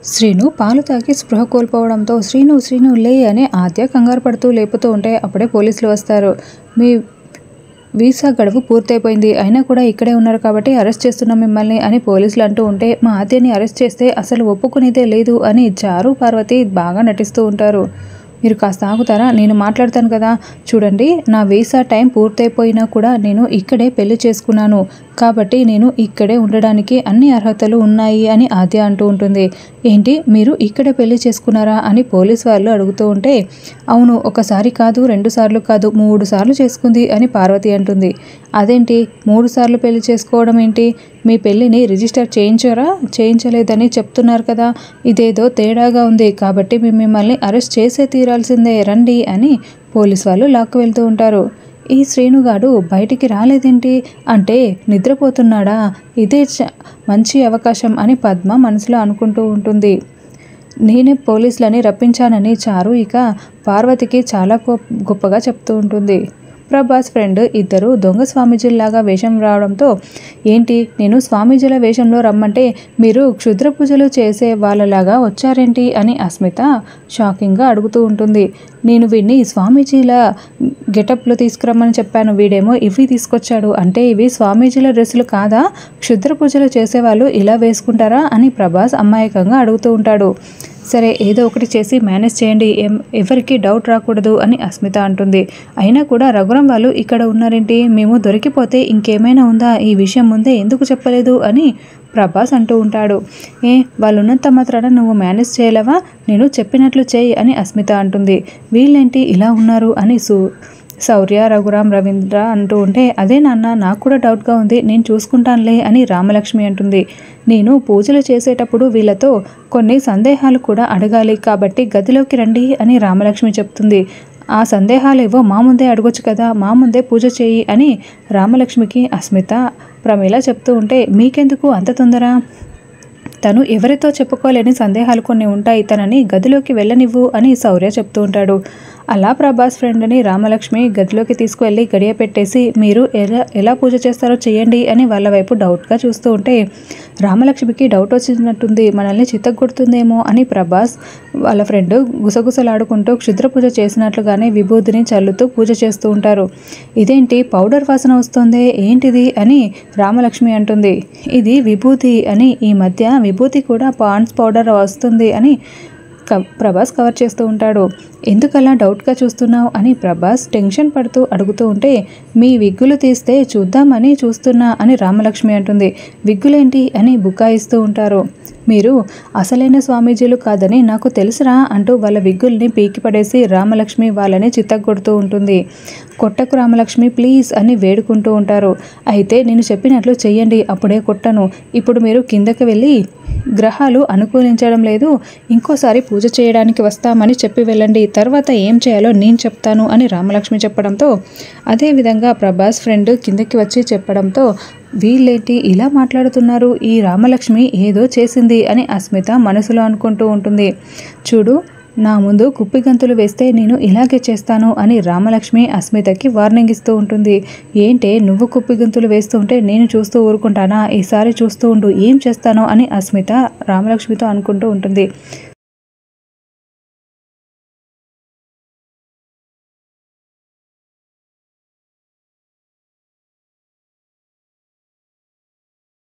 శ్రీను పాలు తాగి స్పృహ కోల్పోవడంతో శ్రీను శ్రీను లే అని ఆద్య కంగారు పడుతూ లేపుతూ ఉంటే అప్పుడే పోలీసులు వస్తారు. మీ వీసా గడువు పూర్తయిపోయింది, అయినా కూడా ఇక్కడే ఉన్నారు కాబట్టి అరెస్ట్ చేస్తున్నాం మిమ్మల్ని అని పోలీసులు అంటూ ఉంటే మా ఆద్యని అరెస్ట్ చేస్తే అసలు ఒప్పుకునేదే లేదు అని చారు పార్వతి బాగా నటిస్తూ ఉంటారు. మీరు కాస్త ఆగుతారా, నేను మాట్లాడతాను కదా. చూడండి, నా వీసా టైం పూర్తయిపోయినా కూడా నేను ఇక్కడే పెళ్లి చేసుకున్నాను కాబట్టి నేను ఇక్కడే ఉండడానికి అన్ని అర్హతలు ఉన్నాయి అని ఆద్య అంటూ ఉంటుంది. ఏంటి, మీరు ఇక్కడే పెళ్లి చేసుకున్నారా అని పోలీస్ వాళ్ళు అడుగుతూ ఉంటే అవును, ఒకసారి కాదు 2 సార్లు కాదు 3 సార్లు చేసుకుంది అని పార్వతి అంటుంది. అదేంటి 3 సార్లు పెళ్లి చేసుకోవడం ఏంటి, మీ పెళ్ళిని రిజిస్టర్ చేయించలేదని చెప్తున్నారు కదా, ఇదేదో తేడాగా ఉంది కాబట్టి మిమ్మల్ని అరెస్ట్ చేసే తీరాల్సిందే రండి అని పోలీస్ వాళ్ళు లాక్కు వెళ్తూ ఉంటారు. ఈ శ్రీనుగాడు బయటికి రాలేదేంటి అంటే నిద్రపోతున్నాడా, ఇదే మంచి అవకాశం అని పద్మ మనసులో అనుకుంటూ ఉంటుంది. నేనే పోలీసులని రప్పించానని చారు ఇక పార్వతికి చాలా గొప్పగా చెప్తూ ఉంటుంది. ప్రభాస్ ఫ్రెండ్ ఇద్దరు దొంగ స్వామీజీలాగా వేషం రావడంతో ఏంటి, నేను స్వామీజీల వేషంలో రమ్మంటే మీరు క్షుద్ర పూజలు చేసే వాళ్ళలాగా వచ్చారేంటి అని అస్మిత షాకింగ్గా అడుగుతూ ఉంటుంది. నేను వీడిని స్వామీజీల గెటప్లో తీసుకురమ్మని చెప్పాను, వీడేమో ఇవి తీసుకొచ్చాడు, అంటే ఇవి స్వామీజీల డ్రెస్సులు కాదా, క్షుద్ర పూజలు చేసేవాళ్ళు ఇలా వేసుకుంటారా అని ప్రభాస్ అమాయకంగా అడుగుతూ ఉంటాడు. సరే, ఏదో ఒకటి చేసి మేనేజ్ చేయండి, ఎవరికి డౌట్ రాకూడదు అని అస్మిత అంటుంది. అయినా కూడా రఘురాం వాళ్ళు ఇక్కడ ఉన్నారేంటి, మేము దొరికిపోతే ఇంకేమైనా ఉందా, ఈ విషయం ముందే ఎందుకు చెప్పలేదు అని ప్రభాస్ అంటూ ఉంటాడు. వాళ్ళు ఉన్నంత మాత్రాన నువ్వు మేనేజ్ చేయలేవా, నేను చెప్పినట్లు చేయి అని అస్మిత అంటుంది. వీళ్ళేంటి ఇలా ఉన్నారు అని శౌర్య, రఘురాం, రవీంద్ర అంటూ ఉంటే అదే నాన్న, నాకు కూడా డౌట్గా ఉంది, నేను చూసుకుంటానులే అని రామలక్ష్మి అంటుంది. నేను పూజలు చేసేటప్పుడు వీళ్ళతో కొన్ని సందేహాలు కూడా అడగాలి కాబట్టి గదిలోకి రండి అని రామలక్ష్మి చెప్తుంది. ఆ సందేహాలు ఏవో మా ముందే అడగొచ్చు కదా, మా ముందే పూజ చేయి అని రామలక్ష్మికి అస్మిత, ప్రమీల చెప్తూ ఉంటే మీకెందుకు అంత తొందర, తను ఎవరితో చెప్పుకోలేని సందేహాలు కొన్ని ఉంటాయి, తనని గదిలోకి వెళ్ళనివ్వు అని శౌర్య చెప్తూ ఉంటాడు. అలా ప్రభాస్ ఫ్రెండ్ని రామలక్ష్మి గదిలోకి తీసుకువెళ్ళి గడియ పెట్టేసి మీరు ఎలా పూజ చేస్తారో చేయండి అని వాళ్ళ వైపు డౌట్గా చూస్తూ ఉంటే రామలక్ష్మికి డౌట్ వచ్చినట్టుంది, మనల్ని చిత్తగొడుతుందేమో అని ప్రభాస్ వాళ్ళ ఫ్రెండ్ గుసగుసలాడుకుంటూ క్షుద్ర పూజ చేసినట్లుగానే విభూతిని చల్లుతూ పూజ చేస్తూ ఉంటారు. ఇదేంటి పౌడర్ వాసన వస్తుంది, ఏంటిది అని రామలక్ష్మి అంటుంది. ఇది విభూతి అని, ఈ మధ్య విభూతి కూడా పాండ్స్ పౌడర్ వస్తుంది అని ప్రభాస్ కవర్ చేస్తూ ఉంటాడు. ఎందుకలా డౌట్గా చూస్తున్నావు అని ప్రభాస్ టెన్షన్ పడుతూ అడుగుతూ ఉంటే మీ విగ్గులు తీస్తే చూద్దామని చూస్తున్నా అని రామలక్ష్మి అంటుంది. విగ్గులేంటి అని బుకాయిస్తూ ఉంటారు. మీరు అసలైన స్వామీజీలు కాదని నాకు తెలుసురా అంటూ వాళ్ళ విగ్గుల్ని పీకి పడేసి రామలక్ష్మి వాళ్ళని చిత్తగొడుతూ ఉంటుంది. కొట్టకు రామలక్ష్మి ప్లీజ్ అని వేడుకుంటూ ఉంటారు. అయితే నేను చెప్పినట్లు చెయ్యండి, అప్పుడే కొట్టను. ఇప్పుడు మీరు కిందకి వెళ్ళి గ్రహాలు అనుకూలించడం లేదు, ఇంకోసారి పూజ చేయడానికి వస్తామని చెప్పి వెళ్ళండి, తర్వాత ఏం చేయాలో నేను చెప్తాను అని రామలక్ష్మి చెప్పడంతో అదేవిధంగా ప్రభాస్ ఫ్రెండ్ కిందకి వచ్చి చెప్పడంతో వీళ్ళేంటి ఇలా మాట్లాడుతున్నారు, ఈ రామలక్ష్మి ఏదో చేసింది అని అస్మిత మనసులో అనుకుంటూ ఉంటుంది. చూడు, నా ముందు కుప్పిగంతులు వేస్తే నేను ఇలాగే చేస్తాను అని రామలక్ష్మి అస్మితకి వార్నింగ్ ఇస్తూ ఉంటుంది. ఏంటే నువ్వు కుప్పిగంతులు వేస్తూ ఉంటే నేను చూస్తూ ఊరుకుంటానా, ఈసారి చూస్తూ ఉండు ఏం చేస్తానో అని అస్మిత రామలక్ష్మితో అనుకుంటూ ఉంటుంది.